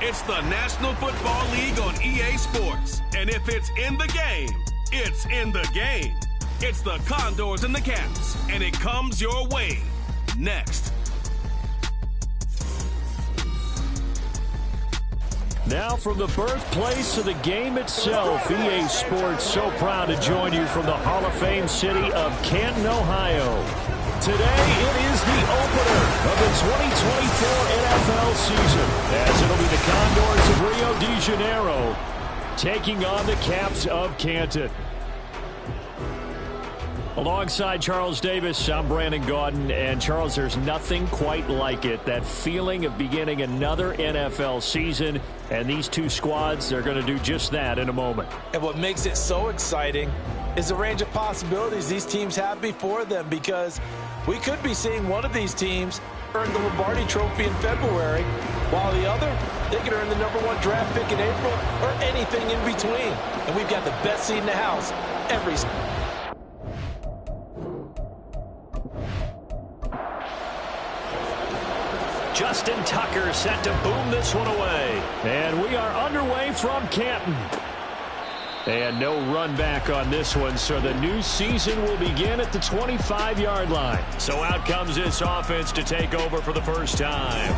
It's the National Football League on EA Sports. And if it's in the game, it's in the game. It's the Condors and the Caps, and it comes your way next. Now from the birthplace of the game itself, EA Sports so proud to join you from the Hall of Fame city of Canton, Ohio. Today it is the opener of the 2024 NFL season, as it'll be the Condors of Rio de Janeiro taking on the Caps of Canton. Alongside Charles Davis, I'm Brandon Gaudin. And Charles, there's nothing quite like it. That feeling of beginning another NFL season. And these two squads, they're going to do just that in a moment. And what makes it so exciting is the range of possibilities these teams have before them, because we could be seeing one of these teams earn the Lombardi Trophy in February, while the other, they could earn the #1 draft pick in April or anything in between. And we've got the best seat in the house every season. Justin Tucker set to boom this one away. And we are underway from Canton. And no run back on this one, so the new season will begin at the 25-yard line. So out comes this offense to take over for the first time.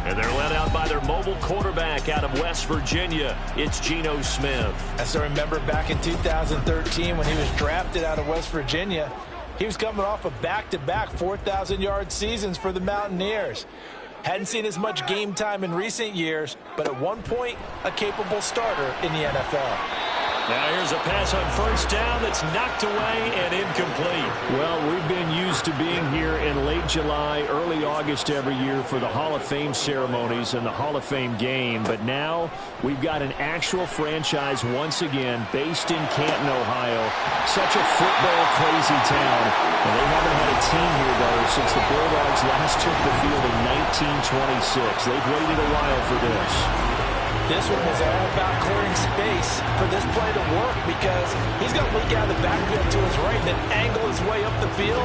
And they're led out by their mobile quarterback out of West Virginia. It's Geno Smith. I still remember back in 2013 when he was drafted out of West Virginia. He was coming off of back-to-back 4,000-yard seasons for the Mountaineers. Hadn't seen as much game time in recent years, but at one point, a capable starter in the NFL. Now here's a pass on first down that's knocked away and incomplete. Well, we've been used to being here in late July, early August every year for the Hall of Fame ceremonies and the Hall of Fame game. But now we've got an actual franchise once again based in Canton, Ohio. Such a football-crazy town. And they haven't had a team here, though, since the Bulldogs last took the field in 1926. They've waited a while for this. This one was all about clearing space for this play to work, because he's going to leak out of the backfield to his right and then angle his way up the field.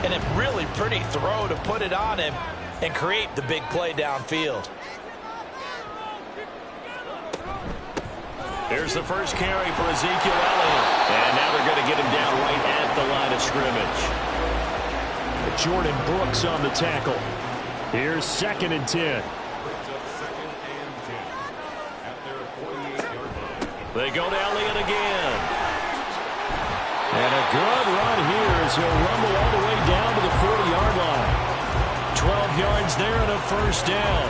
And a really pretty throw to put it on him and create the big play downfield. Here's the first carry for Ezekiel Elliott. And now they're going to get him down right at the line of scrimmage. Jordan Brooks on the tackle. Here's 2nd and 10. They go to Elliott again. And a good run here as he'll rumble all the way down to the 40-yard line. 12 yards there and a first down.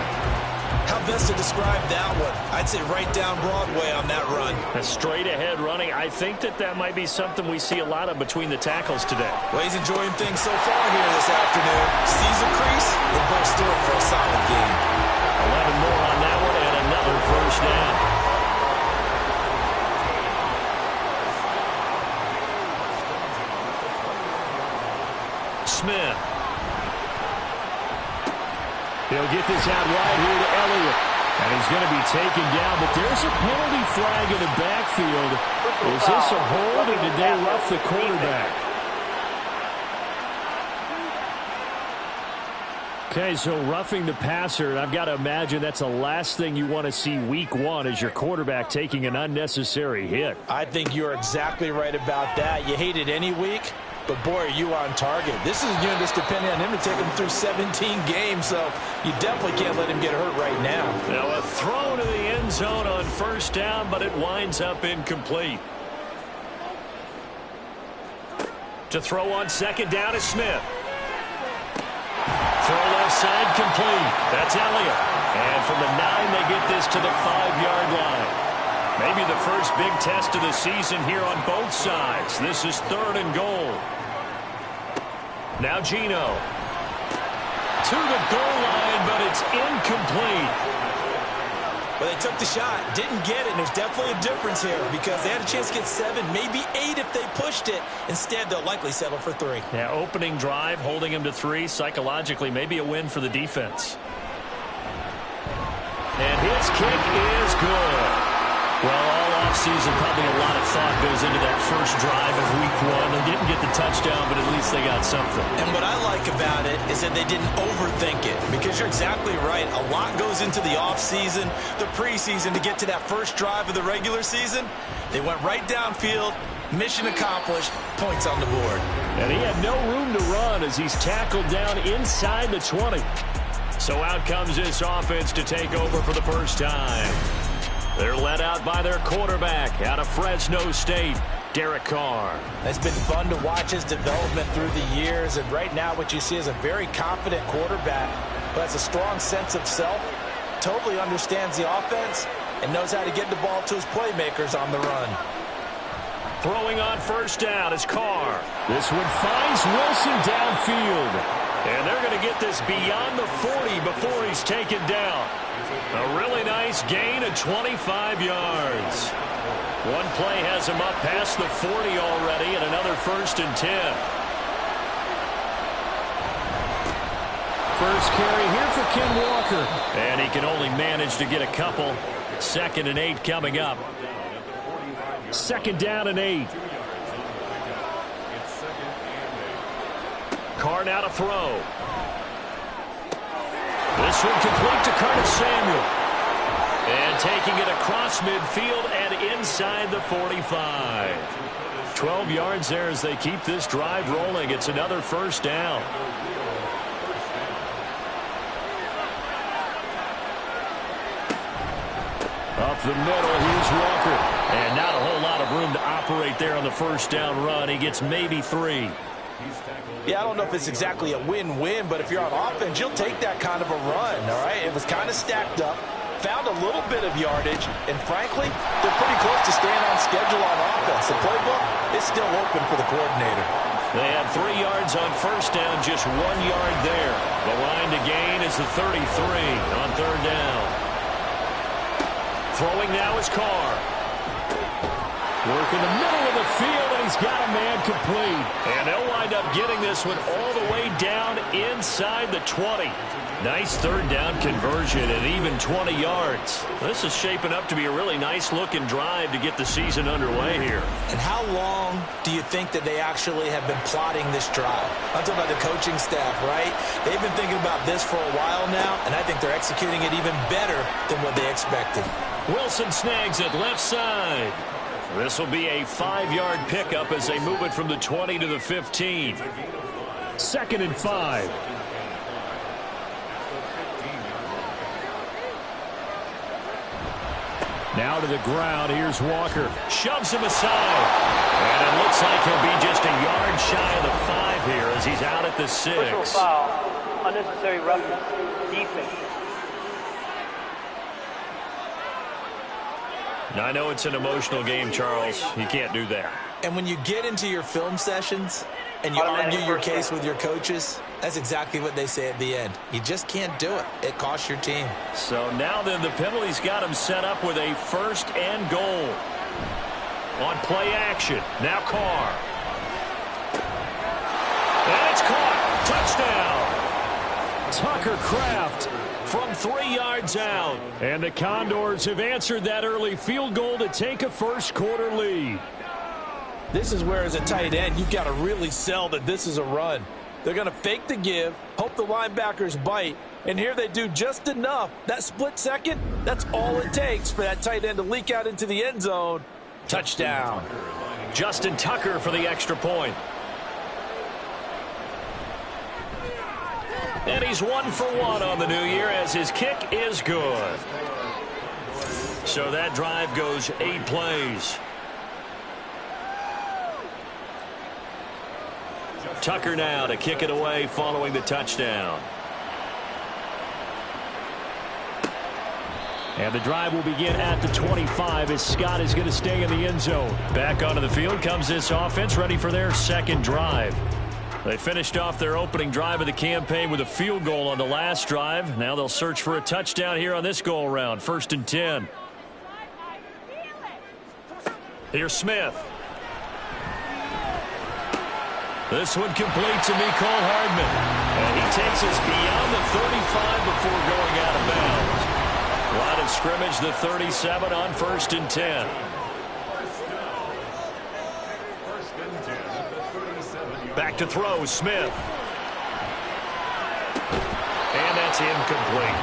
How best to describe that one? I'd say right down Broadway on that run. A straight-ahead running. I think that might be something we see a lot of between the tackles today. Well, he's enjoying things so far here this afternoon. Sees a crease, the burst through it for a solid game. 11 more on that one and another first down. Smith. He'll get this out right here to Elliott. And he's going to be taken down, but there's a penalty flag in the backfield. Is this a hold, or did they rough the quarterback? Okay, so roughing the passer, and I've got to imagine that's the last thing you want to see week one, is your quarterback taking an unnecessary hit. I think you're exactly right about that. You hate it any week, but boy, are you on target. This is just depending on him to take him through 17 games, so you definitely can't let him get hurt right now. Now a throw to the end zone on first down, but it winds up incomplete. To throw on 2nd down is Smith. Throw left side complete. That's Elliott. And from the 9, they get this to the 5-yard line. Maybe the first big test of the season here on both sides. This is 3rd and goal. Now Geno. To the goal line, but it's incomplete. Well, they took the shot, didn't get it, and there's definitely a difference here, because they had a chance to get 7, maybe 8 if they pushed it. Instead, they'll likely settle for 3. Yeah, opening drive, holding him to 3, psychologically, maybe a win for the defense. And his kick is good. Well, all offseason, probably a lot of thought goes into that first drive of week 1. They didn't get the touchdown, but at least they got something. And what I like about it is that they didn't overthink it, because you're exactly right. A lot goes into the offseason, the preseason, to get to that first drive of the regular season. They went right downfield, mission accomplished, points on the board. And he had no room to run as he's tackled down inside the 20. So out comes this offense to take over for the first time. They're led out by their quarterback out of Fresno State, Derek Carr. It's been fun to watch his development through the years, and right now what you see is a very confident quarterback who has a strong sense of self, totally understands the offense, and knows how to get the ball to his playmakers on the run. Throwing on first down is Carr. This one finds Wilson downfield. And they're going to get this beyond the 40 before he's taken down. A really nice gain of 25 yards. One play has him up past the 40 already, and another 1st and 10. First carry here for Ken Walker. And he can only manage to get a couple. 2nd and 8 coming up. 2nd down and 8. Carr now to throw. This one complete to Curtis Samuel. And taking it across midfield and inside the 45. 12 yards there as they keep this drive rolling. It's another 1st down. Up the middle, here's Walker. And not a whole lot of room to operate there on the 1st down run. He gets maybe 3. Yeah, I don't know if it's exactly a win-win, but if you're on offense, you'll take that kind of a run, all right? It was kind of stacked up, found a little bit of yardage, and frankly, they're pretty close to staying on schedule on offense. The playbook is still open for the coordinator. They had 3 yards on 1st down, just 1 yard there. The line to gain is the 33 on 3rd down. Throwing now is Carr. Work in the middle of the field, and he's got a man complete. And they'll wind up getting this one all the way down inside the 20. Nice 3rd down conversion and even 20 yards. This is shaping up to be a really nice-looking drive to get the season underway here. And how long do you think that they actually have been plotting this drive? I'm talking about the coaching staff, right? They've been thinking about this for a while now, and I think they're executing it even better than what they expected. Wilson snags it left side. This will be a 5-yard pickup as they move it from the 20 to the 15. 2nd and 5. Now to the ground. Here's Walker. Shoves him aside. And it looks like he'll be just a yard shy of the 5 here as he's out at the 6. Personal foul. Unnecessary roughness. Defense. Now, I know it's an emotional game, Charles. You can't do that. And when you get into your film sessions and you argue your case with your coaches, that's exactly what they say at the end. You just can't do it. It costs your team. So now then the penalty's got him set up with a 1st and goal. On play action. Now Carr. And it's caught. Touchdown. Tucker Kraft from 3 yards out. And the Condors have answered that early field goal to take a first-quarter lead. This is where, as a tight end, you've got to really sell that this is a run. They're going to fake the give, hope the linebackers bite, and here they do just enough. That split second, that's all it takes for that tight end to leak out into the end zone. Touchdown. Justin Tucker for the extra point. And he's 1 for 1 on the new year as his kick is good. So that drive goes 8 plays. Tucker now to kick it away following the touchdown. And the drive will begin at the 25 as Scott is going to stay in the end zone. Back onto the field comes this offense, ready for their second drive. They finished off their opening drive of the campaign with a field goal on the last drive. Now they'll search for a touchdown here on this go-around. 1st and 10. Here's Smith. This one complete to Mecole Hardman. And he takes us beyond the 35 before going out of bounds. Line of scrimmage, the 37 on 1st and 10. Back to throw, Smith. And that's incomplete.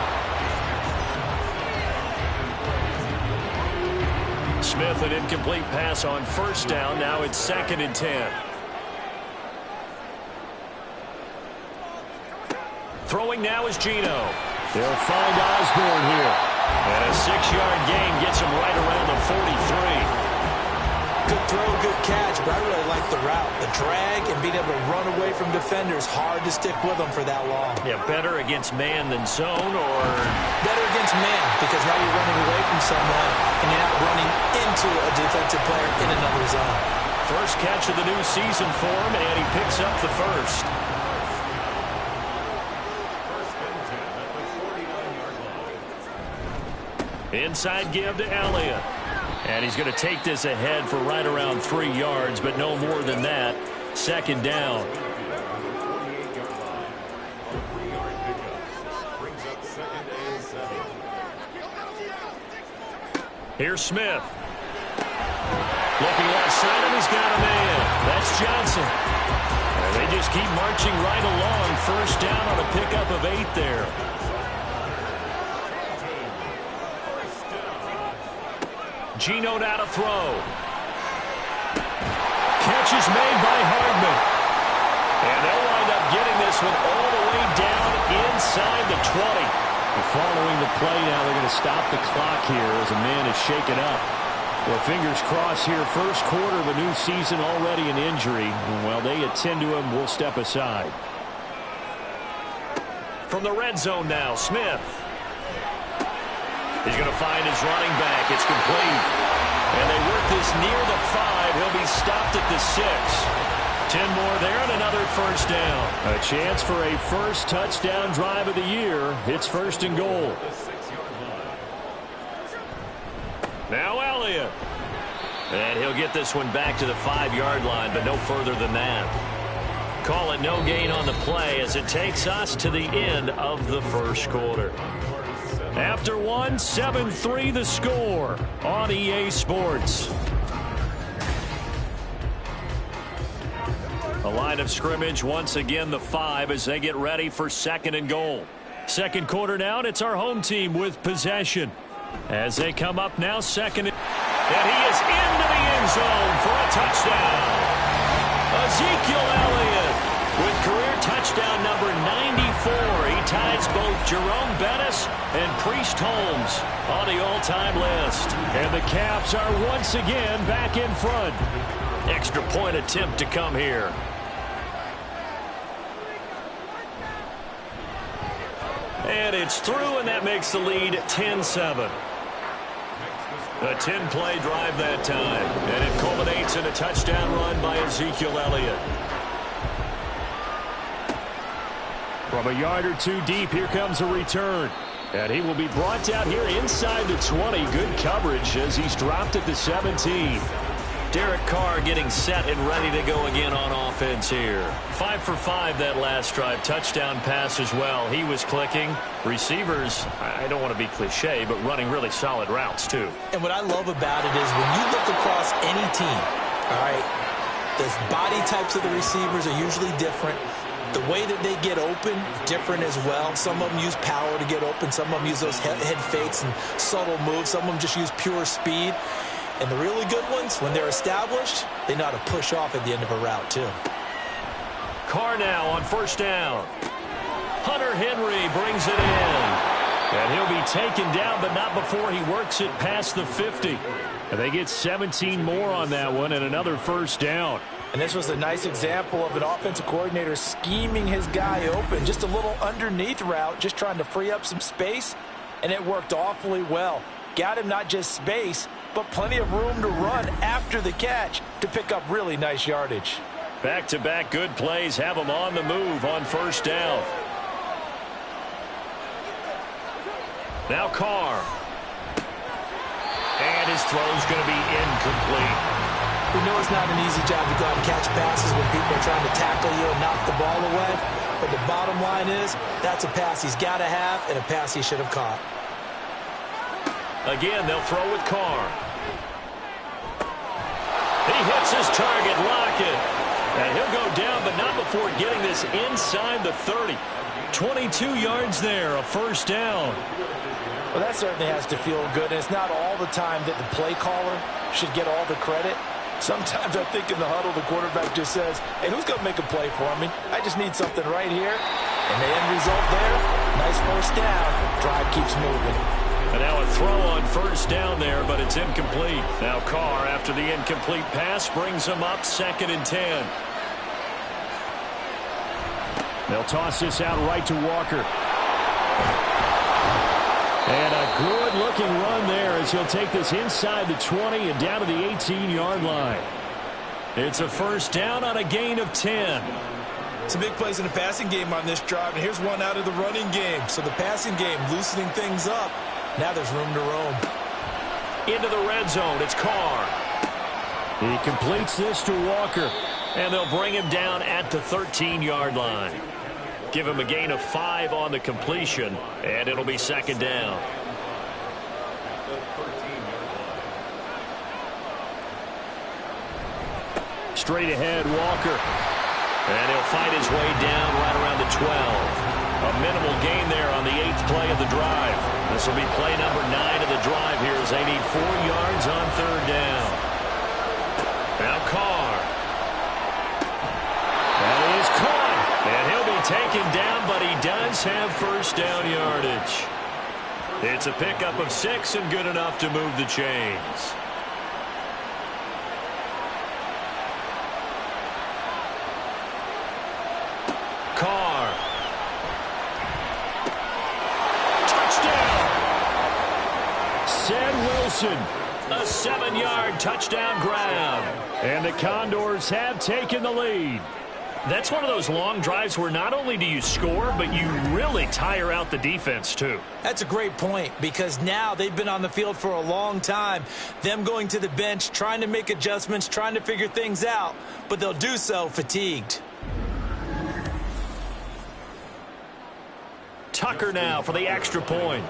Smith, an incomplete pass on first down. Now it's 2nd and 10. Throwing now is Geno. They'll find Osborne here. And a 6-yard gain gets him right around the 43. Good throw, good catch, but I really like the route. The drag and being able to run away from defenders, hard to stick with them for that long. Yeah, better against man than zone, or? Better against man, because now you're running away from someone and you're not running into a defensive player in another zone. First catch of the new season for him, and he picks up the first. Inside give to Elliott. And he's going to take this ahead for right around 3 yards, but no more than that. 2nd down. Here's Smith. Looking left side, and he's got a man. That's Johnson. And they just keep marching right along. First down on a pickup of 8 there. Geno now to throw. Catch is made by Hardman. And they'll wind up getting this one all the way down inside the 20. Following the play now, they're going to stop the clock here as a man is shaken up. Well, fingers crossed here. First quarter of a new season, already an injury. While they attend to him, we'll step aside. From the red zone now, Smith. He's going to find his running back. It's complete. And they work this near the 5. He'll be stopped at the 6. 10 more there and another first down. A chance for a first touchdown drive of the year. It's 1st and goal. Now Elliott. And he'll get this one back to the 5-yard line, but no further than that. Call it no gain on the play as it takes us to the end of the first quarter. After one, 7-3 the score on EA Sports. The line of scrimmage, once again the 5 as they get ready for 2nd and goal. Second quarter now, and it's our home team with possession. As they come up now, 2nd. And he is into the end zone for a touchdown. Ezekiel Elliott with career touchdown number 94. He ties both Jerome Bettis and Priest Holmes on the all-time list. And the Caps are once again back in front. Extra point attempt to come here. And it's through, and that makes the lead 10-7. A 10-play drive that time. And it culminates in a touchdown run by Ezekiel Elliott. From a yard or two deep, here comes a return. And he will be brought down here inside the 20. Good coverage as he's dropped at the 17. Derek Carr getting set and ready to go again on offense here. 5 for 5 that last drive. Touchdown pass as well. He was clicking. Receivers, I don't want to be cliche, but running really solid routes too. And what I love about it is when you look across any team, all right, the body types of the receivers are usually different. The way that they get open, different as well. Some of them use power to get open. Some of them use those head fakes and subtle moves. Some of them just use pure speed. And the really good ones, when they're established, they know how to push off at the end of a route, too. Carr now on first down. Hunter Henry brings it in. And he'll be taken down, but not before he works it past the 50. And they get 17 more on that one and another first down. And this was a nice example of an offensive coordinator scheming his guy open. Just a little underneath route, just trying to free up some space, and it worked awfully well. Got him not just space, but plenty of room to run after the catch to pick up really nice yardage. Back-to-back good plays have him on the move on first down. Now Carr. And his throw's going to be incomplete. We know it's not an easy job to go out and catch passes when people are trying to tackle you and knock the ball away. But the bottom line is, that's a pass he's got to have and a pass he should have caught. Again, they'll throw with Carr. He hits his target, Lockett. And he'll go down, but not before getting this inside the 30. 22 yards there, a first down. Well, that certainly has to feel good. And it's not all the time that the play caller should get all the credit. Sometimes I think in the huddle, the quarterback just says, hey, who's going to make a play for me? I just need something right here. And the end result there, nice first down. Drive keeps moving. And now a throw on first down there, but it's incomplete. Now Carr, after the incomplete pass, brings him up 2nd and 10. They'll toss this out right to Walker. And a good-looking run there as he'll take this inside the 20 and down to the 18-yard line. It's a first down on a gain of 10. Some big plays in the passing game on this drive, and here's one out of the running game. So the passing game loosening things up. Now there's room to roam. Into the red zone, it's Carr. He completes this to Walker, and they'll bring him down at the 13-yard line. Give him a gain of 5 on the completion, and it'll be 2nd down. Straight ahead, Walker. And he'll fight his way down right around the 12. A minimal gain there on the 8th play of the drive. This will be play number 9 of the drive here as they need 4 yards on 3rd down. Now Carr. That is caught. And he'll be taken down, but he does have first down yardage. It's a pickup of 6 and good enough to move the chains. Carr. Touchdown! Sam Wilson. A 7-yard touchdown grab. And the Condors have taken the lead. That's one of those long drives where not only do you score, but you really tire out the defense, too. That's a great point, because now they've been on the field for a long time. Them going to the bench, trying to make adjustments, trying to figure things out, but they'll do so fatigued. Tucker now for the extra point.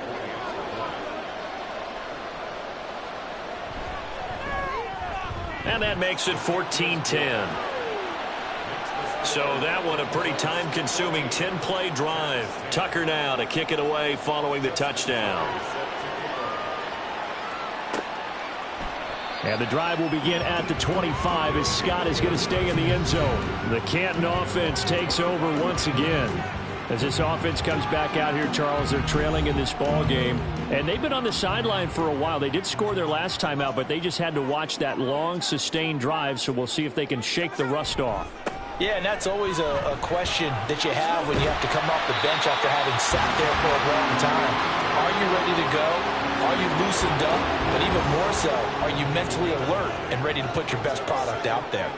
And that makes it 14-10. So that one a pretty time-consuming 10-play drive. Tucker now to kick it away following the touchdown. And the drive will begin at the 25 as Scott is going to stay in the end zone. The Canton offense takes over once again. As this offense comes back out here, Charles, they're trailing in this ball game. And they've been on the sideline for a while. They did score their last time out, but they just had to watch that long, sustained drive, so we'll see if they can shake the rust off. Yeah, and that's always a question that you have when you have to come off the bench after having sat there for a long time. Are you ready to go? Are you loosened up? But even more so, are you mentally alert and ready to put your best product out there?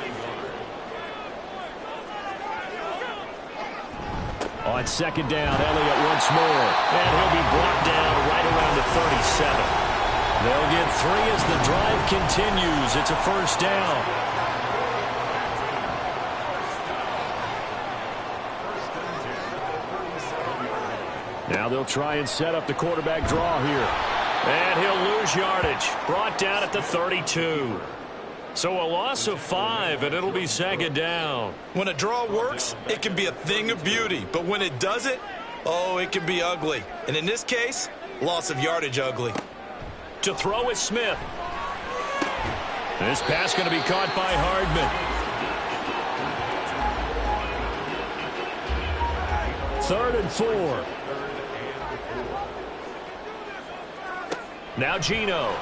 On 2nd down, Elliott once more. And he'll be brought down right around the 37. They'll get 3 as the drive continues. It's a first down. Now they'll try and set up the quarterback draw here. And he'll lose yardage. Brought down at the 32. So a loss of 5, and it'll be 2nd down. When a draw works, it can be a thing of beauty. But when it doesn't, oh, it can be ugly. And in this case, loss of yardage ugly. To throw is Smith. This pass going to be caught by Hardman. 3rd and 4. Now Gino.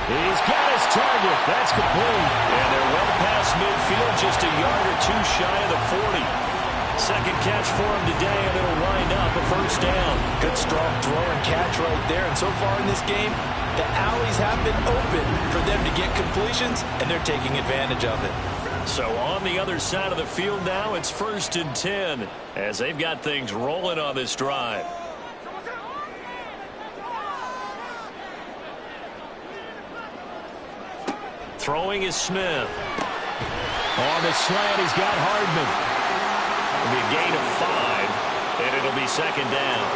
He's got his target. That's complete. And they're well past midfield, just a yard or 2 shy of the 40. 2nd catch for him today, and it'll wind up a first down. Good strong throw and catch right there. And so far in this game, the alleys have been open for them to get completions, and they're taking advantage of it. So on the other side of the field now, it's 1st and 10 as they've got things rolling on this drive. Throwing is Smith. On the slant, he's got Hardman. It'll be a gain of 5, and it'll be 2nd down.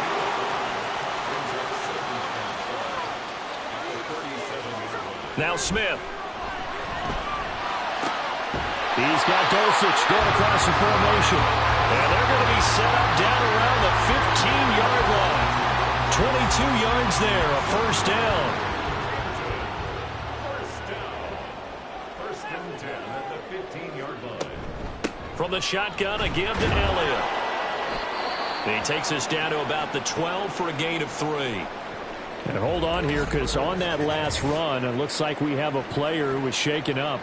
Now Smith. He's got Dulcich going across the formation. And they're going to be set up down around the 15-yard line. 22 yards there, a first down. First and 10 at the 15-yard line. From the shotgun, a give to Elliott. He takes us down to about the 12 for a gain of 3. And hold on here, because on that last run, it looks like we have a player who was shaken up.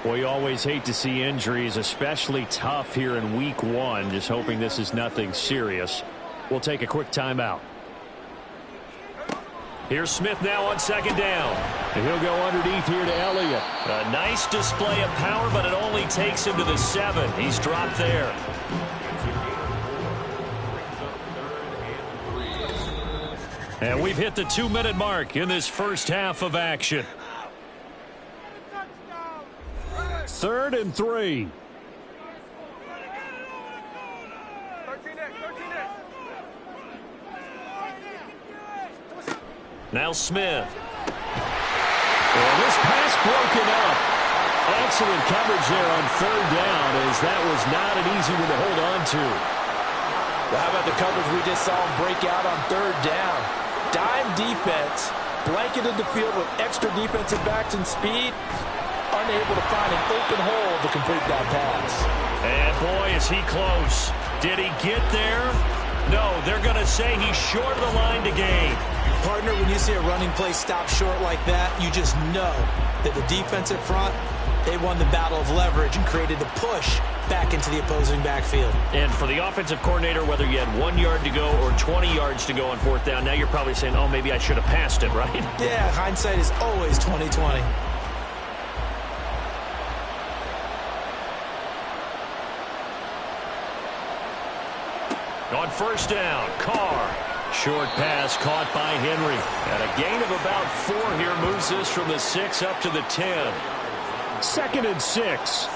Well, you always hate to see injuries, especially tough here in week 1. Just hoping this is nothing serious. We'll take a quick timeout. Here's Smith now on second down. And he'll go underneath here to Elliott. A nice display of power, but it only takes him to the 7. He's dropped there. And we've hit the 2-minute mark in this first half of action. 3rd and 3. Now Smith. And this pass broken up. Excellent coverage there on 3rd down, as that was not an easy one to hold on to. Well, how about the coverage we just saw him break out on 3rd down? Dime defense, blanketed the field with extra defensive backs and speed, unable to find an open hole to complete that pass. And boy, is he close. Did he get there? No, they're going to say he's short of the line to gain. Partner, when you see a running play stop short like that, you just know that the defensive front, they won the battle of leverage and created the push back into the opposing backfield. And for the offensive coordinator, whether you had 1 yard to go or 20 yards to go on 4th down, now you're probably saying, oh, maybe I should have passed it, right? Yeah, hindsight is always 20/20. On 1st down, Carr. Short pass caught by Henry. And a gain of about 4 here moves this from the 6 up to the 10. 2nd and 6.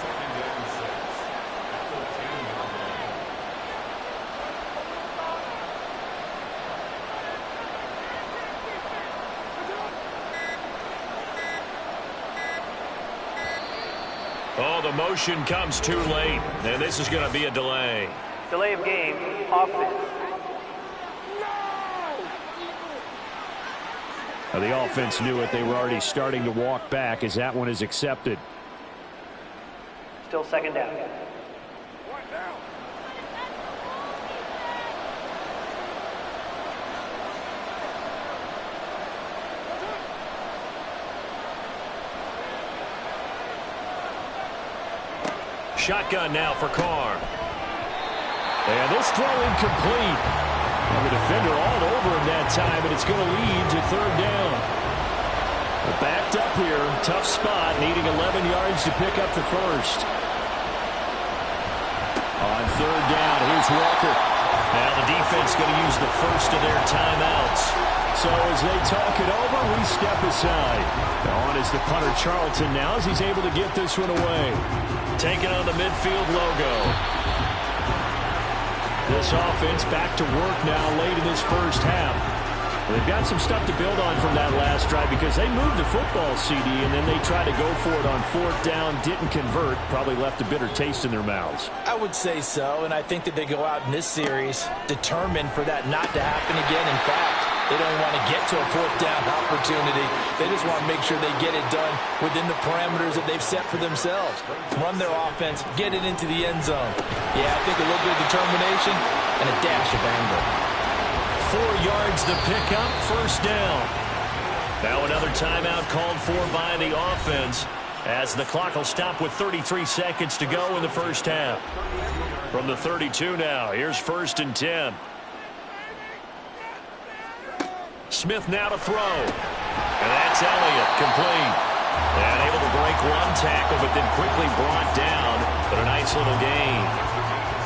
Oh, the motion comes too late, and this is going to be a delay. Delay of game, offense. The offense knew it. They were already starting to walk back as that one is accepted. Still 2nd down. Shotgun now for Carr. And this throw incomplete. And the defender all over him that time, and it's going to lead to 3rd down. We're backed up here. Tough spot, needing 11 yards to pick up the first. On 3rd down, here's Walker. Now the defense going to use the first of their timeouts. So as they talk it over, we step aside. On is the punter Charlton now as he's able to get this one away. Taking on the midfield logo. This offense back to work now late in this first half. They've got some stuff to build on from that last drive because they moved the football, CD, and then they tried to go for it on 4th down, didn't convert, probably left a bitter taste in their mouths. I would say so, and I think that they go out in this series determined for that not to happen again. In fact, they don't want to get to a 4th down opportunity. They just want to make sure they get it done within the parameters that they've set for themselves. Run their offense, get it into the end zone. Yeah, I think a little bit of determination and a dash of anger. 4 yards to pick up, 1st down. Now another timeout called for by the offense as the clock will stop with 33 seconds to go in the first half. From the 32 now, here's 1st and 10. Smith now to throw. And that's Elliott, complete. And able to break one tackle, but then quickly brought down. But a nice little gain.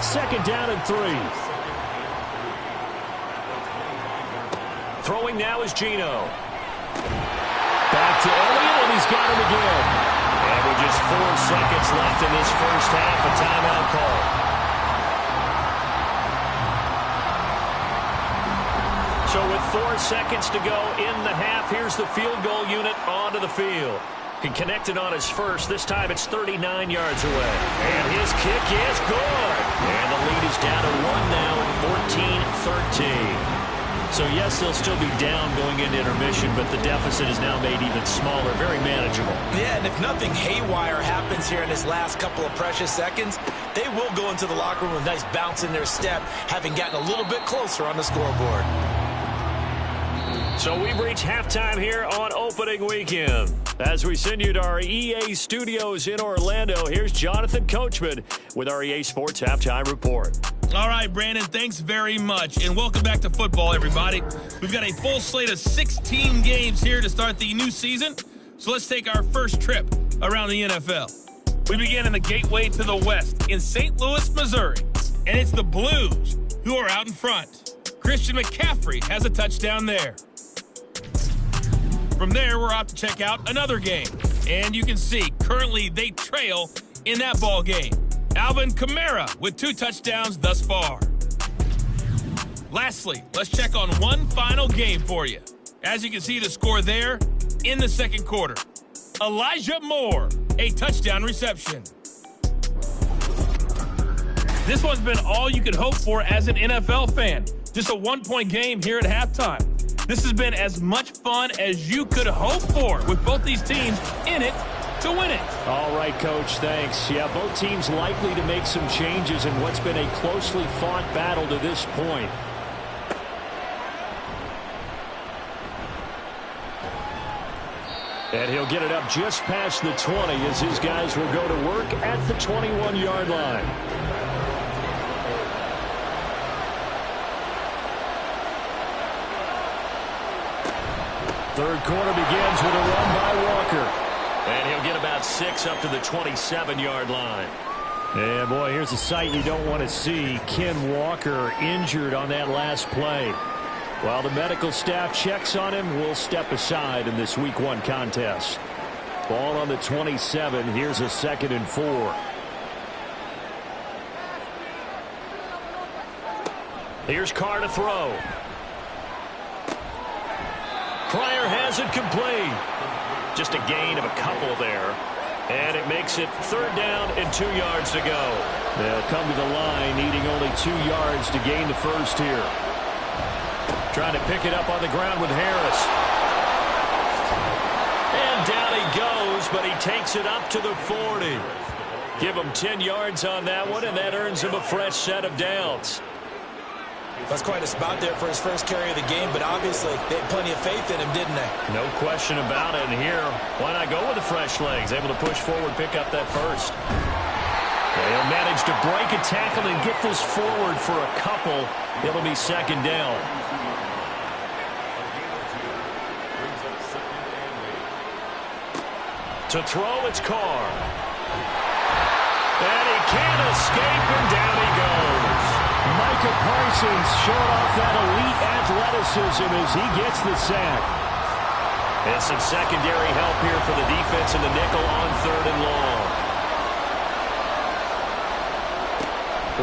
2nd down and 3. Throwing now is Geno. Back to Elliott, and he's got him again. And with just 4 seconds left in this first half, a timeout call. So with 4 seconds to go in the half, here's the field goal unit onto the field. He connected on his first. This time it's 39 yards away. And his kick is good. And the lead is down to 1 now at 14-13. So, yes, they'll still be down going into intermission, but the deficit is now made even smaller, very manageable. Yeah, and if nothing haywire happens here in his last couple of precious seconds, they will go into the locker room with a nice bounce in their step, having gotten a little bit closer on the scoreboard. So we've reached halftime here on opening weekend. As we send you to our EA studios in Orlando, here's Jonathan Coachman with our EA Sports Halftime Report. All right, Brandon, thanks very much, and welcome back to football, everybody. We've got a full slate of 16 games here to start the new season, so let's take our first trip around the NFL. We begin in the gateway to the west in St. Louis, Missouri, and it's the Blues who are out in front. Christian McCaffrey has a touchdown there. From there, we're off to check out another game, and you can see currently they trail in that ball game. Alvin Kamara with 2 touchdowns thus far. Lastly, let's check on one final game for you. As you can see the score there in the second quarter. Elijah Moore, a touchdown reception. This one's been all you could hope for as an NFL fan. Just a 1-point game here at halftime. This has been as much fun as you could hope for with both these teams in it to win it. All right, Coach, thanks. Yeah, both teams likely to make some changes in what's been a closely fought battle to this point. And he'll get it up just past the 20 as his guys will go to work at the 21-yard line. Third quarter begins with a run by Walker. And he'll get about 6 up to the 27-yard line. And, boy, here's a sight you don't want to see. Ken Walker injured on that last play. While the medical staff checks on him, we'll step aside in this Week 1 contest. Ball on the 27. Here's a 2nd and 4. Here's Carr to throw. Pryor has it complete. Just a gain of a couple there. And it makes it 3rd down and 2 yards to go. They'll come to the line needing only 2 yards to gain the first here. Trying to pick it up on the ground with Harris. And down he goes, but he takes it up to the 40. Give him 10 yards on that one, and that earns him a fresh set of downs. That's quite a spot there for his first carry of the game, but obviously they had plenty of faith in him, didn't they? No question about it. And here, why not go with the fresh legs? Able to push forward, pick up that first. They'll manage to break a tackle and get this forward for a couple. It'll be 2nd down. To throw, it's Carr. And he can't escape, and down he goes. Micah Parsons showing off that elite athleticism as he gets the sack. And some secondary help here for the defense in the nickel on 3rd and long.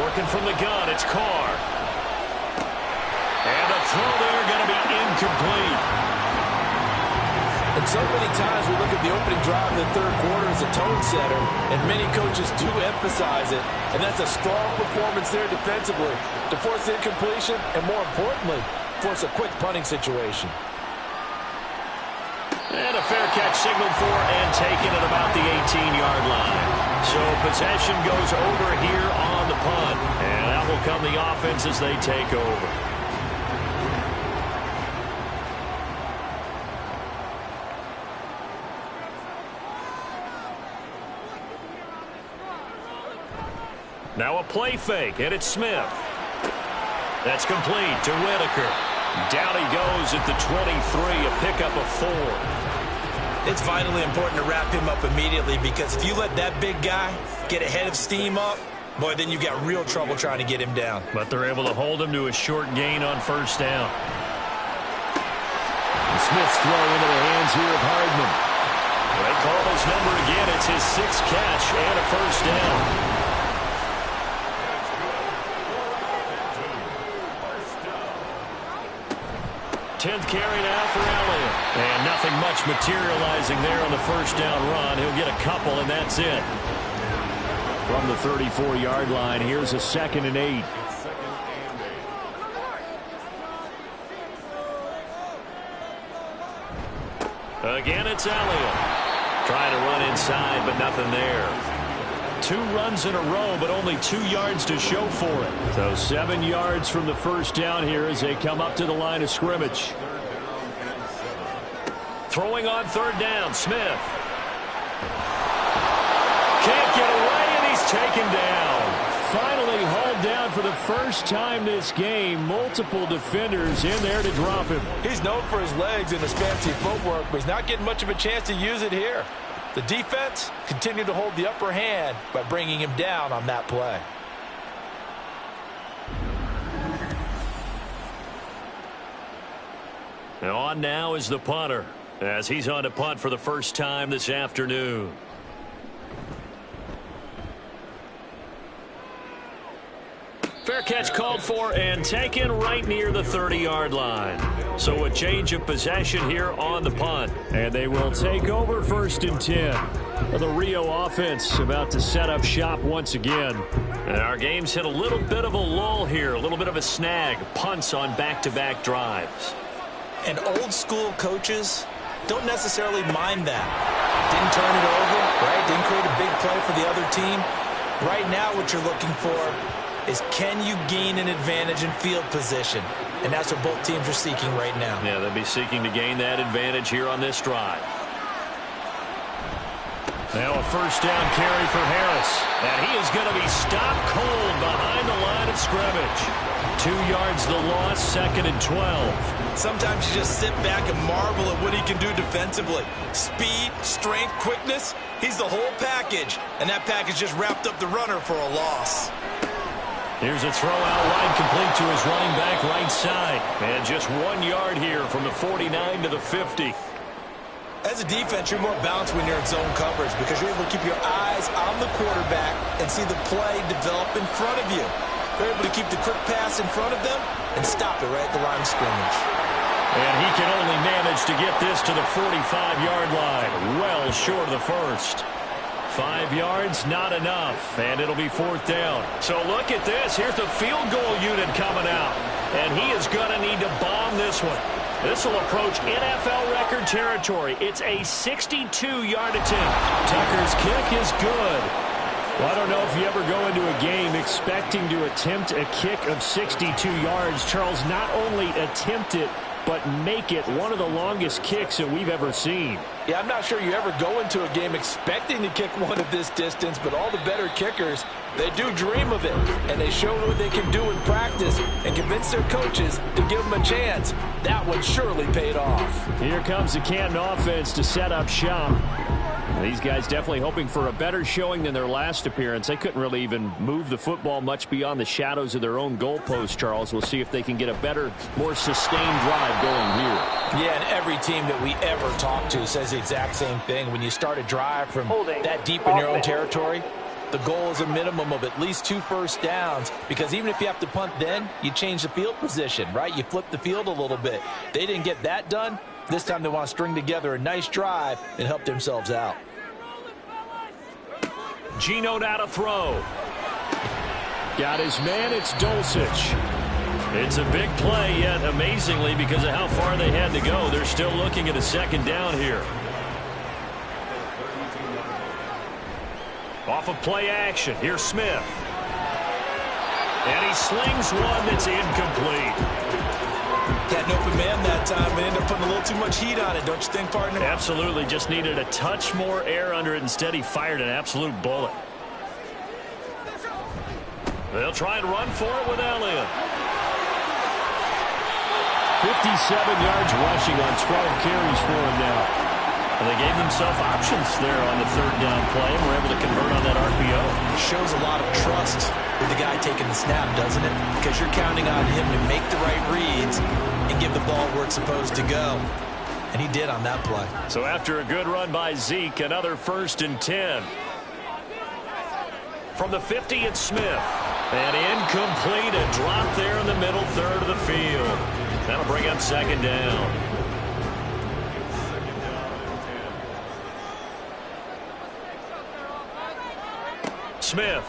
Working from the gun, it's Carr. And a throw there going to be incomplete. And so many times we look at the opening drive of the 3rd quarter as a tone setter, and many coaches do emphasize it, and that's a strong performance there defensively to force incompletion and, more importantly, force a quick punting situation. And a fair catch signaled for and taken at about the 18-yard line. So possession goes over here on the punt, and out will come the offense as they take over. Now a play fake, and it's Smith. That's complete to Whitaker. Down he goes at the 23, a pickup of 4. It's vitally important to wrap him up immediately, because if you let that big guy get ahead of steam up, boy, then you've got real trouble trying to get him down. But they're able to hold him to a short gain on 1st down. And Smith's throw into the hands here of Hardman. They call his number again. It's his 6th catch and a 1st down. 10th carry now for Elliott. And nothing much materializing there on the first down run. He'll get a couple, and that's it. From the 34-yard line, here's a 2nd and 8. Again, it's Elliott. Trying to run inside, but nothing there. 2 runs in a row, but only 2 yards to show for it. So 7 yards from the first down here as they come up to the line of scrimmage. Throwing on 3rd down, Smith. Can't get away, and he's taken down. Finally hauled down for the first time this game. Multiple defenders in there to drop him. He's known for his legs and his fancy footwork, but he's not getting much of a chance to use it here. The defense continued to hold the upper hand by bringing him down on that play. And on now is the punter, as he's on to punt for the first time this afternoon. Fair catch called for and taken right near the 30-yard line. So a change of possession here on the punt. And they will take over 1st and 10. The Rio offense about to set up shop once again. And our game's hit a little bit of a lull here, a little bit of a snag. Punts on back-to-back drives. And old-school coaches don't necessarily mind that. Didn't turn it over, right? Didn't create a big play for the other team. Right now what you're looking for is, can you gain an advantage in field position? And that's what both teams are seeking right now. Yeah, they'll be seeking to gain that advantage here on this drive. Now a first down carry for Harris. And he is going to be stopped cold behind the line of scrimmage. 2 yards the loss, 2nd and 12. Sometimes you just sit back and marvel at what he can do defensively. Speed, strength, quickness, he's the whole package. And that package just wrapped up the runner for a loss. Here's a throw out wide, complete to his running back right side. And just 1 yard here from the 49 to the 50. As a defense, you're more balanced when you're in zone coverage because you're able to keep your eyes on the quarterback and see the play develop in front of you. You're able to keep the quick pass in front of them and stop it right at the line of scrimmage. And he can only manage to get this to the 45-yard line, well short of the first. 5 yards, not enough, and it'll be 4th down. So look at this. Here's the field goal unit coming out, and he is going to need to bomb this one. This will approach NFL record territory. It's a 62-yard attempt. Tucker's kick is good. Well, I don't know if you ever go into a game expecting to attempt a kick of 62 yards. Charles, not only attempt it, but make it one of the longest kicks that we've ever seen. Yeah, I'm not sure you ever go into a game expecting to kick one of this distance, but all the better kickers, they do dream of it, and they show what they can do in practice and convince their coaches to give them a chance. That one surely paid off. Here comes the Canton offense to set up shop. These guys definitely hoping for a better showing than their last appearance. They couldn't really even move the football much beyond the shadows of their own goalpost, Charles. We'll see if they can get a better, more sustained drive going here. Yeah, and every team that we ever talk to says the exact same thing. When you start a drive from that deep in your own territory, the goal is a minimum of at least 2 first downs, because even if you have to punt then, you change the field position, right? You flip the field a little bit. They didn't get that done. This time they want to string together a nice drive and help themselves out. Gino now to throw. Got his man, it's Dulcich. It's a big play, yet amazingly, because of how far they had to go, they're still looking at a 2nd down here. Off of play action, here's Smith. And he slings one that's incomplete. Had an open man that time and ended up putting a little too much heat on it, don't you think, partner? Absolutely, just needed a touch more air under it. Instead, he fired an absolute bullet. They'll try and run for it with Elliott. 57 yards rushing on 12 carries for him now. And they gave themselves options there on the 3rd down play and were able to convert on that RPO. Shows a lot of trust with the guy taking the snap, doesn't it? Because you're counting on him to make the right reads and give the ball where it's supposed to go. And he did on that play. So after a good run by Zeke, another 1st and 10. From the 50, it's Smith. And incomplete, a drop there in the middle 3rd of the field. That'll bring up 2nd down. Smith.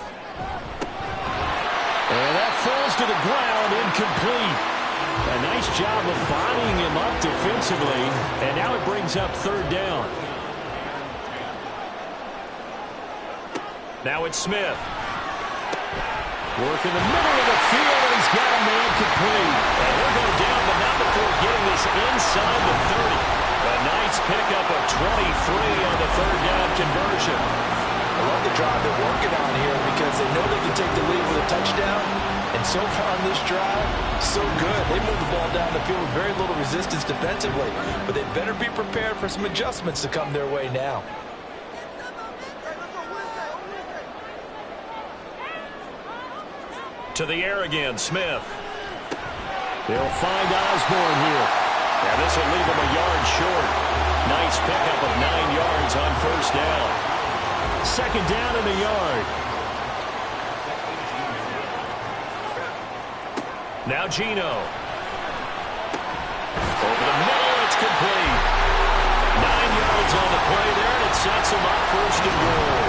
And that falls to the ground, incomplete. A nice job of bodying him up defensively, and now it brings up third down. Now it's Smith. Work in the middle of the field, and he's got a man complete. And he'll go down, but not before getting this inside the 30. A nice pickup of 23 on the third down conversion. I love the drive they're working on here because they know they can take the lead with a touchdown. And so far on this drive, so good. They moved the ball down the field with very little resistance defensively. But they better be prepared for some adjustments to come their way now. To the air again, Smith. They'll find Osborne here. And this will leave him a yard short. Nice pickup of 9 yards on first down. Second down and a yard. Now Gino. Over the middle, it's complete. 9 yards on the play there, and it sets him up first and goal.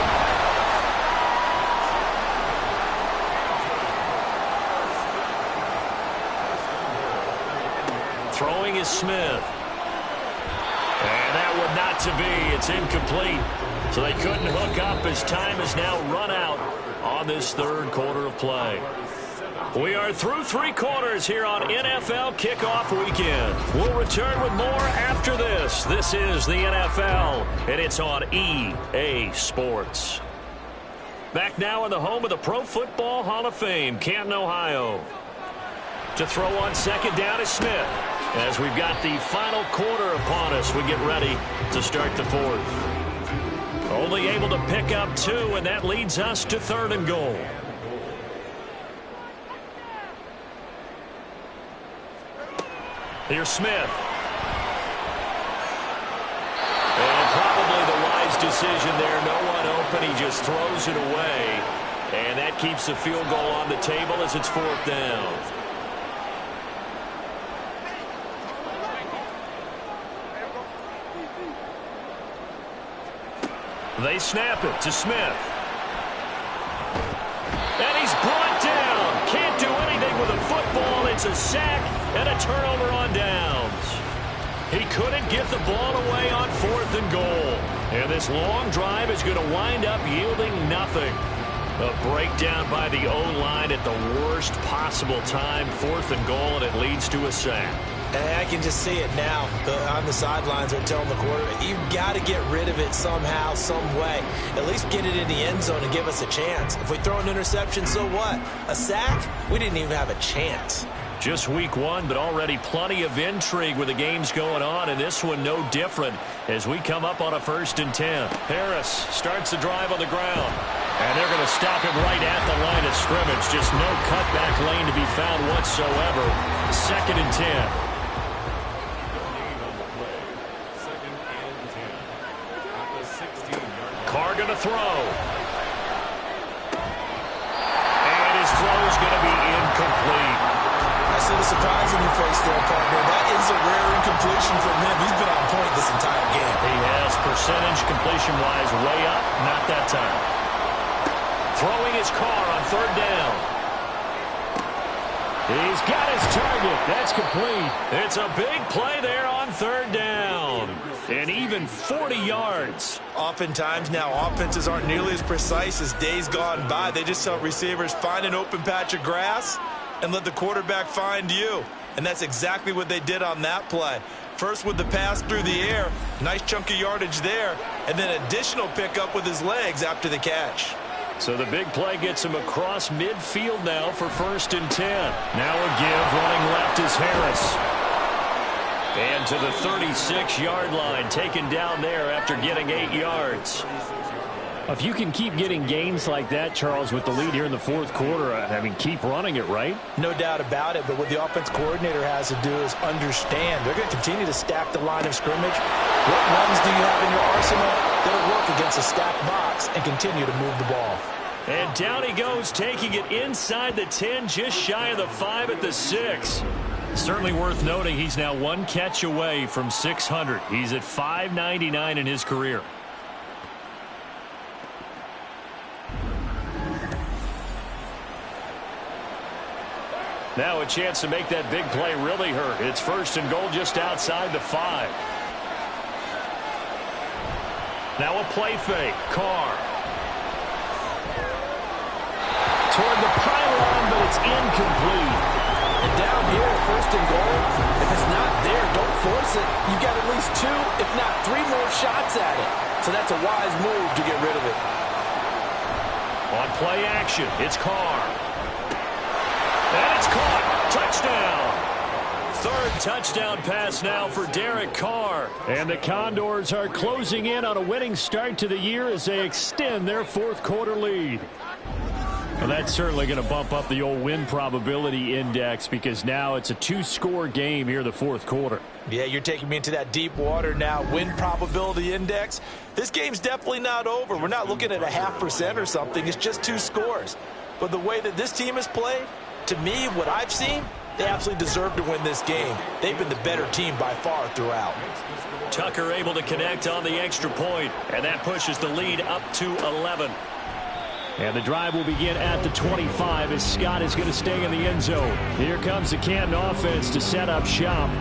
Throwing is Smith. And that would not to be. It's incomplete. So they couldn't hook up as time is now run out on this third quarter of play. We are through 3 quarters here on NFL Kickoff Weekend. We'll return with more after this. This is the NFL, and it's on EA Sports. Back now in the home of the Pro Football Hall of Fame, Canton, Ohio. To throw on second down is Smith. As we've got the final quarter upon us, we get ready to start the fourth. Only able to pick up 2, and that leads us to third and goal. Here's Smith. And probably the wise decision there. No one open. He just throws it away. And that keeps the field goal on the table as it's fourth down. They snap it to Smith. And he's brought down. Can't do anything with a football. It's a sack and a turnover on downs. He couldn't get the ball away on fourth and goal. And this long drive is going to wind up yielding nothing. A breakdown by the O-line at the worst possible time. Fourth and goal, and it leads to a sack. And I can just see it now. On the sidelines, they're telling the quarterback, you've got to get rid of it somehow, some way. At least get it in the end zone and give us a chance. If we throw an interception, so what? A sack? We didn't even have a chance. Just week 1, but already plenty of intrigue with the games going on, and this one no different as we come up on a 1st and 10. Harris starts the drive on the ground, and they're going to stop him right at the line of scrimmage. Just no cutback lane to be found whatsoever. 2nd and 10. Carr going to throw. And his throw is going to be incomplete. I see the surprise in your face there, partner. That is a rare incompletion from him. He's been on point this entire game. He has percentage completion-wise way up. Not that time. Throwing his Carr on third down. He's got his target. That's complete. It's a big play there on third down. And even 40 yards. Oftentimes now, offenses aren't nearly as precise as days gone by. They just help receivers find an open patch of grass and let the quarterback find you. And that's exactly what they did on that play. First with the pass through the air, nice chunk of yardage there, and then additional pickup with his legs after the catch. So the big play gets him across midfield now for 1st and 10. Now a give, running left is Harris. And to the 36-yard line, taken down there after getting 8 yards. If you can keep getting gains like that, Charles, with the lead here in the fourth quarter, I mean, keep running it, right? No doubt about it, but what the offense coordinator has to do is understand. They're going to continue to stack the line of scrimmage. What runs do you have in your arsenal that'll work against a stacked box and continue to move the ball? And down he goes, taking it inside the 10, just shy of the 5 at the 6. Certainly worth noting he's now 1 catch away from 600. He's at 599 in his career. Now a chance to make that big play really hurt. It's 1st and goal just outside the 5. Now a play fake. Carr. Toward the pylon, but it's incomplete. And down here, 1st and goal, if it's not there, don't force it. You've got at least 2, if not 3 more shots at it. So that's a wise move to get rid of it. On play action, it's Carr. And it's caught. Touchdown. 3rd touchdown pass now for Derek Carr. And the Condors are closing in on a winning start to the year as they extend their 4th quarter lead. Well, that's certainly going to bump up the old win probability index because now it's a 2-score game here in the 4th quarter. Yeah, you're taking me into that deep water now. Win probability index. This game's definitely not over. We're not looking at a 0.5% or something. It's just 2 scores. But the way that this team has played, to me, what I've seen, they absolutely deserve to win this game. They've been the better team by far throughout. Tucker able to connect on the extra point, and that pushes the lead up to 11. And the drive will begin at the 25 as Scott is going to stay in the end zone. Here comes the Canton offense to set up shop.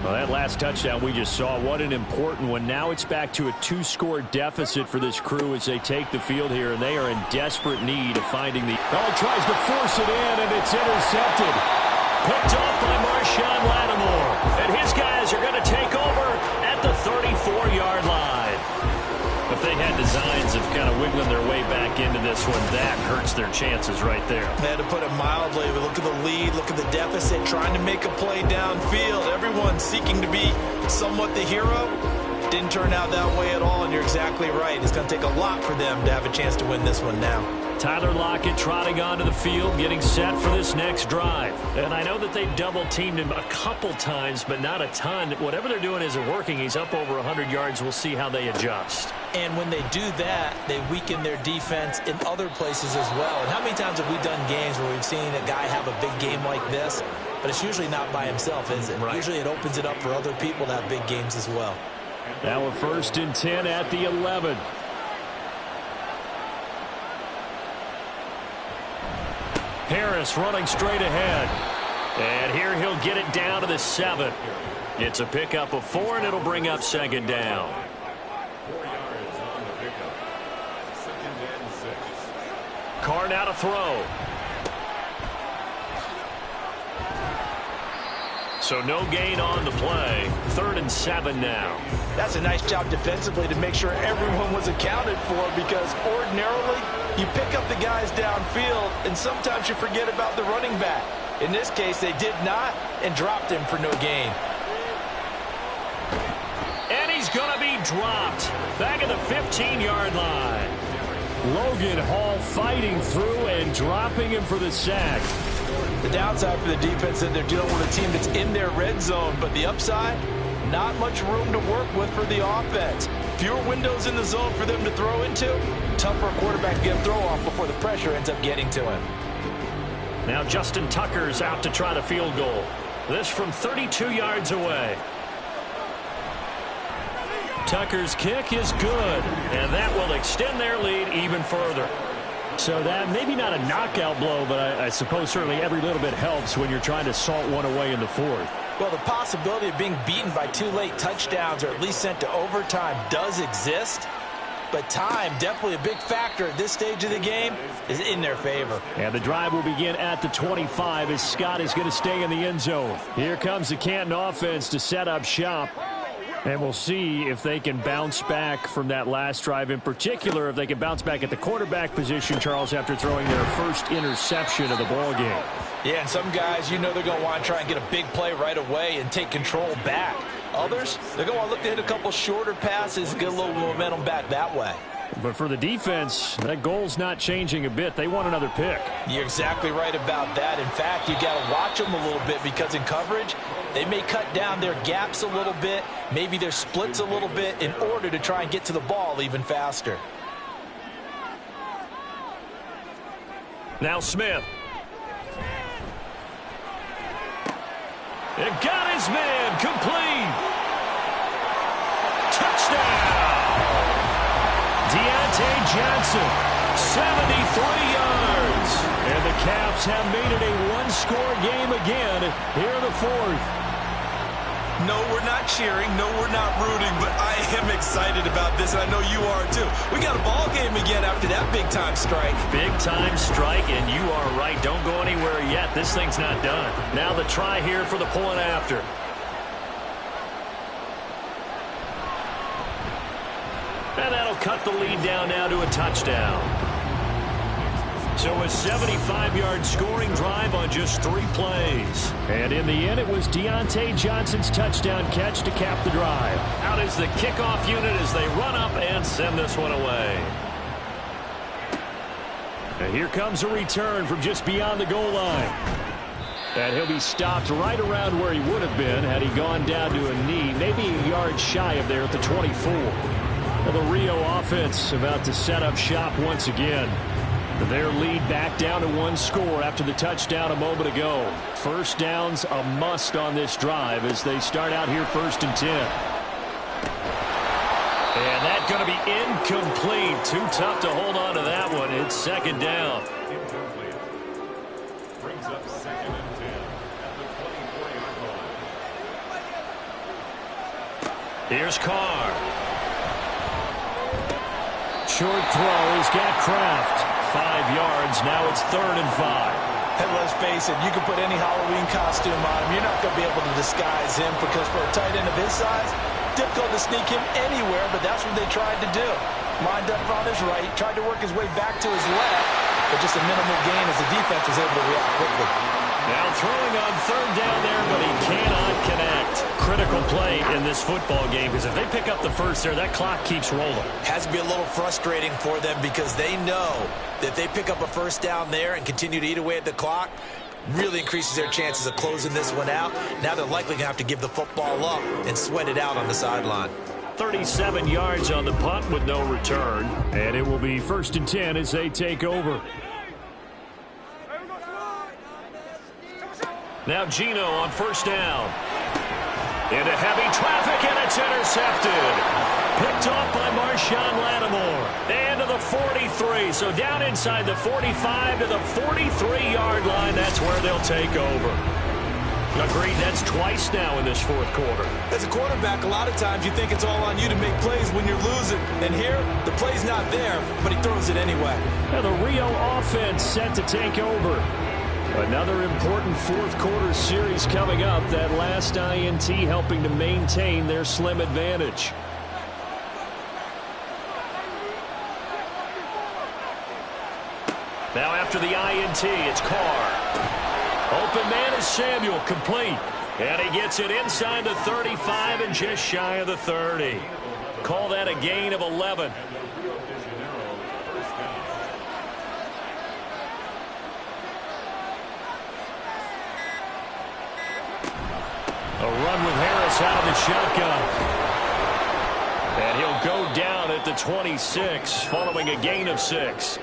Well, that last touchdown we just saw, what an important one. Now it's back to a 2-score deficit for this crew as they take the field here, and they are in desperate need of finding the... Oh, tries to force it in, and it's intercepted. Picked off by Marshawn Lattimore. And his guys are going to take over at the 34-yard line. If they had designs of kind of wiggling their way back into this one, that hurts their chances right there. Man, to put it mildly, look at the lead, look at the deficit, trying to make a play downfield. Everyone seeking to be somewhat the hero. Didn't turn out that way at all, and you're exactly right. It's going to take a lot for them to have a chance to win this one now. Tyler Lockett trotting onto the field, getting set for this next drive. And I know that they've double-teamed him a couple times, but not a ton. Whatever they're doing isn't working. He's up over 100 yards. We'll see how they adjust. And when they do that, they weaken their defense in other places as well. And how many times have we done games where we've seen a guy have a big game like this? But it's usually not by himself, is it? Right. Usually it opens it up for other people to have big games as well. Now a 1st and 10 at the 11. Harris running straight ahead. And here he'll get it down to the 7. It's a pickup of 4, and it'll bring up 2nd down. 4 yards on the pickup. 2nd and 6. Carr now to throw. So no gain on the play. 3rd and 7 now. That's a nice job defensively to make sure everyone was accounted for, because ordinarily you pick up the guys downfield and sometimes you forget about the running back. In this case, they did not and dropped him for no gain. And he's going to be dropped back at the 15-yard line. Logan Hall fighting through and dropping him for the sack. The downside for the defense is they're dealing with a team that's in their red zone, but the upside, not much room to work with for the offense. Fewer windows in the zone for them to throw into. Tough for a quarterback to get a throw off before the pressure ends up getting to him. Now Justin Tucker's out to try the field goal. This from 32 yards away. Tucker's kick is good, and that will extend their lead even further. So that maybe not a knockout blow, but I suppose certainly every little bit helps when you're trying to salt one away in the 4th. Well, the possibility of being beaten by 2 late touchdowns or at least sent to overtime does exist. But time, definitely a big factor at this stage of the game, is in their favor. And the drive will begin at the 25 as Scott is going to stay in the end zone. Here comes the Canton offense to set up shop. And we'll see if they can bounce back from that last drive, in particular if they can bounce back at the quarterback position, Charles, after throwing their first interception of the ball game. Yeah, and some guys, you know they're going to want to try and get a big play right away and take control back. Others, they're going to want to look to hit a couple shorter passes and get a little momentum back that way. But for the defense, that goal's not changing a bit. They want another pick. You're exactly right about that. In fact, you got to watch them a little bit, because in coverage, they may cut down their gaps a little bit, maybe their splits a little bit, in order to try and get to the ball even faster. Now Smith. It got his man complete. Touchdown. Deontay Johnson, 73 yards. And the Caps have made it a one-score game again here in the fourth. No, we're not cheering. No, we're not rooting, but I am excited about this, and I know you are too. We got a ball game again after that big-time strike. Big-time strike, and you are right. Don't go anywhere yet. This thing's not done. Now the try here for the point after. And that'll cut the lead down now to a touchdown. So a 75-yard scoring drive on just 3 plays. And in the end, it was Deontay Johnson's touchdown catch to cap the drive. Out is the kickoff unit as they run up and send this one away. And here comes a return from just beyond the goal line. And he'll be stopped right around where he would have been had he gone down to a knee, maybe a yard shy of there at the 24. Well, the Rio offense about to set up shop once again. Their lead back down to 1 score after the touchdown a moment ago. First down's a must on this drive as they start out here 1st and 10. And that's going to be incomplete. Too tough to hold on to that one. It's 2nd down. Incomplete. Brings up 2nd and 10 at the 24-yard line. Here's Carr. Short throw. He's got Kraft. 5 yards. Now it's 3rd and 5. And let's face it, you can put any Halloween costume on him. You're not going to be able to disguise him because for a tight end of his size, difficult to sneak him anywhere, but that's what they tried to do. Lined up on his right, tried to work his way back to his left, but just a minimal gain as the defense was able to react quickly. Now throwing on 3rd down there, but he cannot connect. Critical play in this football game because if they pick up the first there, that clock keeps rolling. Has to be a little frustrating for them because they know that if they pick up a first down there and continue to eat away at the clock, really increases their chances of closing this one out. Now they're likely going to have to give the football up and sweat it out on the sideline. 37 yards on the punt with no return. And it will be 1st and 10 as they take over. Now Gino on 1st down. Into heavy traffic, and it's intercepted. Picked off by Marshawn Lattimore. And to the 43. So down inside the 45 to the 43-yard line. That's where they'll take over. Agreed, that's twice now in this 4th quarter. As a quarterback, a lot of times you think it's all on you to make plays when you're losing. And here, the play's not there, but he throws it anyway. Now the Rio offense set to take over. Another important 4th quarter series coming up. That last INT helping to maintain their slim advantage. Now after the INT, it's Carr. Open man is Samuel, complete. And he gets it inside the 35 and just shy of the 30. Call that a gain of 11. A run with Harris out of the shotgun. And he'll go down at the 26 following a gain of 6.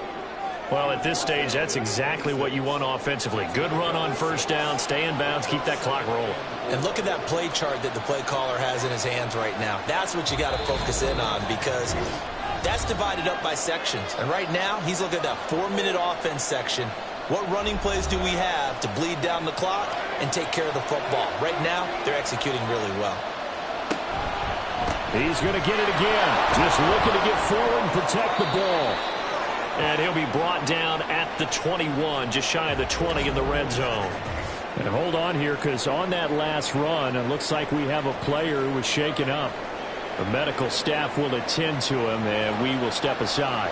Well, at this stage, that's exactly what you want offensively. Good run on 1st down, stay in bounds, keep that clock rolling. And look at that play chart that the play caller has in his hands right now. That's what you got to focus in on because that's divided up by sections. And right now, he's looking at that 4-minute offense section. What running plays do we have to bleed down the clock and take care of the football? Right now, they're executing really well. He's going to get it again. Just looking to get forward and protect the ball. And he'll be brought down at the 21, just shy of the 20 in the red zone. And hold on here because on that last run, it looks like we have a player who was shaken up. The medical staff will attend to him, and we will step aside.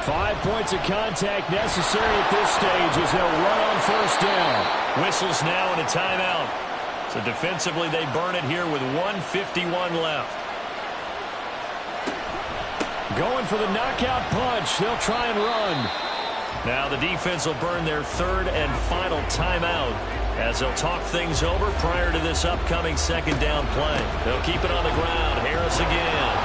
5 points of contact necessary at this stage as they'll run on 1st down. Whistles now and a timeout. So defensively, they burn it here with 1:51 left. Going for the knockout punch. They'll try and run. Now the defense will burn their 3rd and final timeout as they'll talk things over prior to this upcoming 2nd down play. They'll keep it on the ground. Harris again.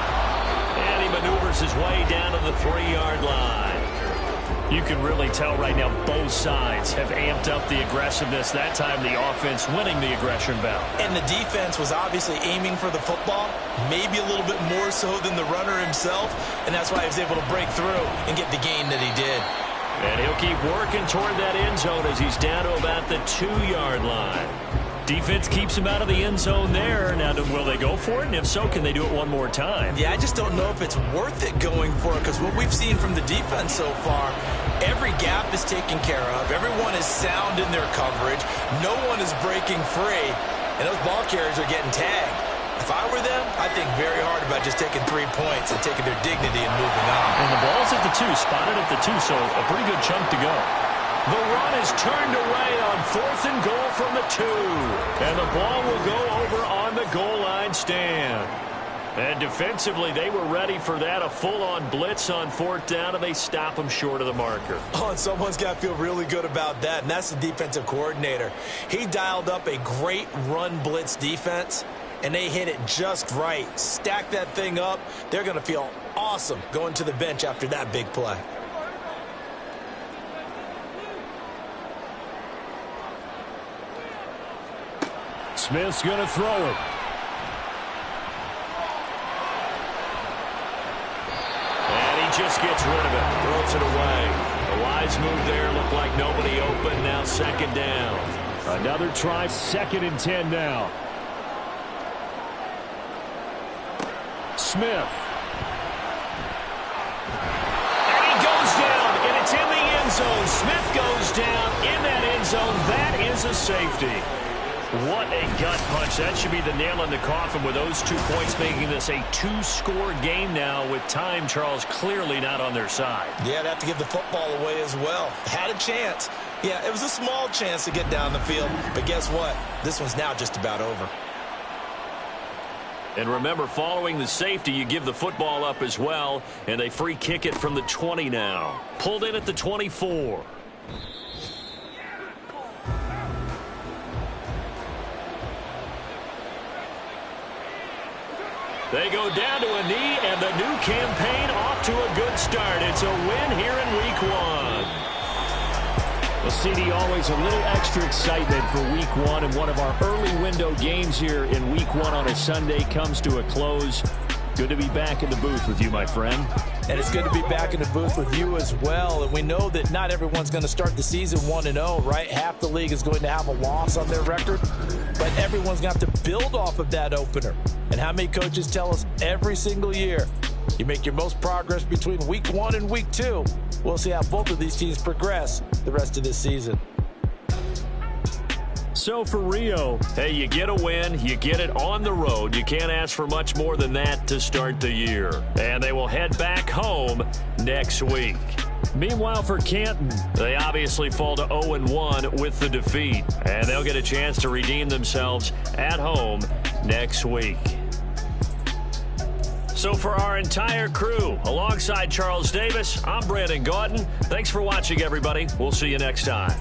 And he maneuvers his way down to the 3-yard line. You can really tell right now both sides have amped up the aggressiveness. That time the offense winning the aggression battle. And the defense was obviously aiming for the football, maybe a little bit more so than the runner himself, and that's why he was able to break through and get the gain that he did. And he'll keep working toward that end zone as he's down to about the 2-yard line. Defense keeps him out of the end zone there. Now, will they go for it? And if so, can they do it one more time? Yeah, I just don't know if it's worth it going for it, because what we've seen from the defense so far, every gap is taken care of. Everyone is sound in their coverage. No one is breaking free, and those ball carriers are getting tagged. If I were them, I'd think very hard about just taking 3 points and taking their dignity and moving on. And the ball's at the 2, spotted at the 2, so a pretty good chunk to go. The run is turned away on 4th and goal from the 2. And the ball will go over on the goal line stand. And defensively, they were ready for that, a full-on blitz on 4th down, and they stop them short of the marker. Oh, and someone's got to feel really good about that, and that's the defensive coordinator. He dialed up a great run blitz defense, and they hit it just right. Stack that thing up. They're going to feel awesome going to the bench after that big play. Smith's going to throw it. And he just gets rid of it. Throws it away. A wise move there. Looked like nobody open. Now 2nd down. Another try. 2nd and 10 now. Smith. And he goes down, and it's in the end zone. Smith goes down in that end zone. That is a safety. What a gut punch. That should be the nail in the coffin with those 2 points, making this a 2-score game now with time, Charles, clearly not on their side. Yeah, they'd have to give the football away as well. Had a chance. Yeah, it was a small chance to get down the field, but guess what? This one's now just about over. And remember, following the safety, you give the football up as well, and they free kick it from the 20 now. Pulled in at the 24. They go down to a knee, and the new campaign off to a good start. It's a win here in Week 1. Well, CD, always a little extra excitement for Week 1, and one of our early window games here in Week 1 on a Sunday comes to a close. Good to be back in the booth with you, my friend. And it's good to be back in the booth with you as well. And we know that not everyone's going to start the season 1-0, right? Half the league is going to have a loss on their record. But everyone's going to have to build off of that opener. And how many coaches tell us every single year, you make your most progress between Week 1 and Week 2. We'll see how both of these teams progress the rest of this season. So for Rio, hey, you get a win, you get it on the road. You can't ask for much more than that to start the year. And they will head back home next week. Meanwhile, for Canton, they obviously fall to 0-1 with the defeat. And they'll get a chance to redeem themselves at home next week. So for our entire crew, alongside Charles Davis, I'm Brandon Gaudin. Thanks for watching, everybody. We'll see you next time.